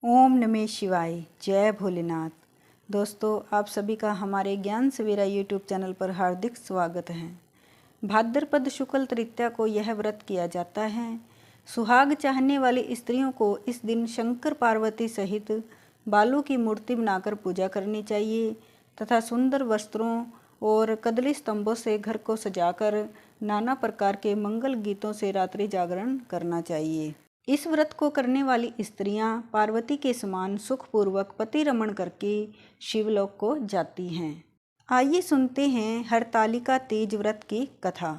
ओम नमः शिवाय। जय भोलेनाथ। दोस्तों, आप सभी का हमारे ज्ञान सवेरा यूट्यूब चैनल पर हार्दिक स्वागत है। भाद्रपद शुक्ल तृतीया को यह व्रत किया जाता है। सुहाग चाहने वाली स्त्रियों को इस दिन शंकर पार्वती सहित बालू की मूर्ति बनाकर पूजा करनी चाहिए तथा सुंदर वस्त्रों और कदली स्तंभों से घर को सजाकर नाना प्रकार के मंगल गीतों से रात्रि जागरण करना चाहिए। इस व्रत को करने वाली स्त्रियां पार्वती के समान सुखपूर्वक पति रमण करके शिवलोक को जाती हैं। आइए सुनते हैं हरतालिका तीज व्रत की कथा।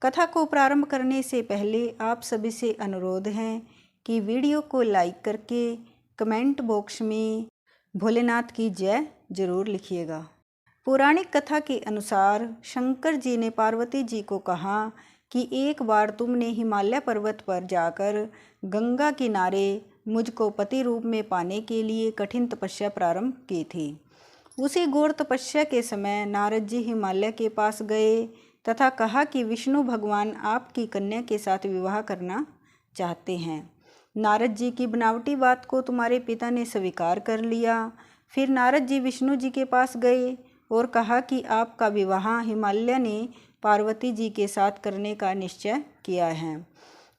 कथा को प्रारंभ करने से पहले आप सभी से अनुरोध है कि वीडियो को लाइक करके कमेंट बॉक्स में भोलेनाथ की जय जरूर लिखिएगा। पौराणिक कथा के अनुसार शंकर जी ने पार्वती जी को कहा कि एक बार तुमने हिमालय पर्वत पर जाकर गंगा किनारे मुझको पति रूप में पाने के लिए कठिन तपस्या प्रारंभ की थी। उसी घोर तपस्या के समय नारद जी हिमालय के पास गए तथा कहा कि विष्णु भगवान आपकी कन्या के साथ विवाह करना चाहते हैं। नारद जी की बनावटी बात को तुम्हारे पिता ने स्वीकार कर लिया। फिर नारद जी विष्णु जी के पास गए और कहा कि आपका विवाह हिमालय ने पार्वती जी के साथ करने का निश्चय किया है,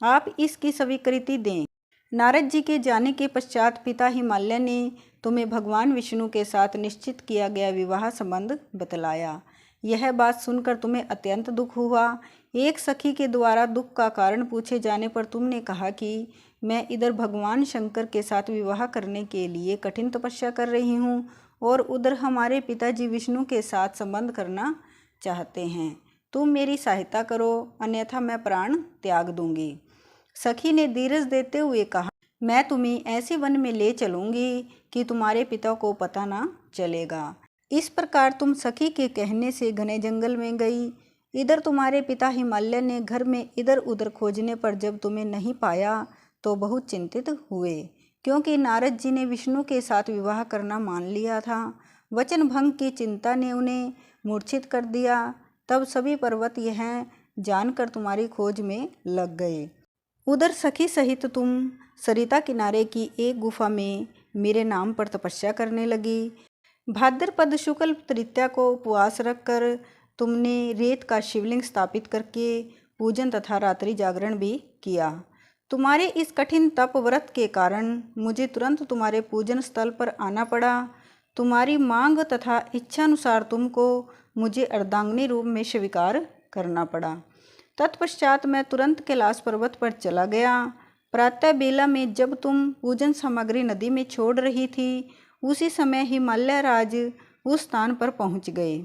आप इसकी स्वीकृति दें। नारद जी के जाने के पश्चात पिता हिमालय ने तुम्हें भगवान विष्णु के साथ निश्चित किया गया विवाह संबंध बतलाया। यह बात सुनकर तुम्हें अत्यंत दुख हुआ। एक सखी के द्वारा दुख का कारण पूछे जाने पर तुमने कहा कि मैं इधर भगवान शंकर के साथ विवाह करने के लिए कठिन तपस्या कर रही हूँ और उधर हमारे पिताजी विष्णु के साथ संबंध करना चाहते हैं। तुम मेरी सहायता करो, अन्यथा मैं प्राण त्याग दूंगी। सखी ने धीरज देते हुए कहा, मैं तुम्हें ऐसे वन में ले चलूंगी कि तुम्हारे पिता को पता ना चलेगा। इस प्रकार तुम सखी के कहने से घने जंगल में गई। इधर तुम्हारे पिता हिमालय ने घर में इधर उधर खोजने पर जब तुम्हें नहीं पाया तो बहुत चिंतित हुए, क्योंकि नारद जी ने विष्णु के साथ विवाह करना मान लिया था। वचन भंग की चिंता ने उन्हें मूर्छित कर दिया। तब सभी पर्वत यह जानकर तुम्हारी खोज में लग गए। उधर सखी सहित तुम सरिता किनारे की एक गुफा में मेरे नाम पर तपस्या करने लगी। भाद्रपद शुक्ल तृतीया को उपवास रखकर तुमने रेत का शिवलिंग स्थापित करके पूजन तथा रात्रि जागरण भी किया। तुम्हारे इस कठिन तप व्रत के कारण मुझे तुरंत तुम्हारे पूजन स्थल पर आना पड़ा। तुम्हारी मांग तथा इच्छानुसार तुमको मुझे अर्धांगिनी रूप में स्वीकार करना पड़ा। तत्पश्चात मैं तुरंत कैलाश पर्वत पर चला गया। प्रातः बेला में जब तुम पूजन सामग्री नदी में छोड़ रही थी, उसी समय हिमालय राज उस स्थान पर पहुंच गए।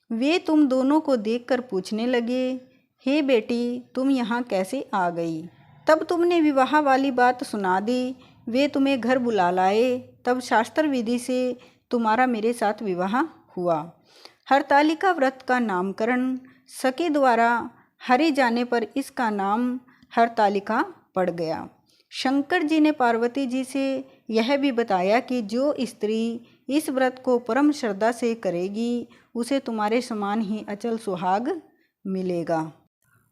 वे तुम दोनों को देखकर पूछने लगे, हे बेटी, तुम यहाँ कैसे आ गई? तब तुमने विवाह वाली बात सुना दी। वे तुम्हें घर बुला लाए। तब शास्त्र विधि से तुम्हारा मेरे साथ विवाह हुआ। हरतालिका व्रत का नामकरण सखी द्वारा हरे जाने पर इसका नाम हरतालिका पड़ गया। शंकर जी ने पार्वती जी से यह भी बताया कि जो स्त्री इस व्रत को परम श्रद्धा से करेगी उसे तुम्हारे समान ही अचल सुहाग मिलेगा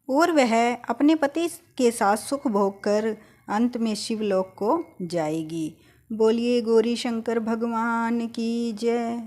और वह अपने पति के साथ सुख भोग कर अंत में शिवलोक को जाएगी। बोलिए गौरी शंकर भगवान की जय।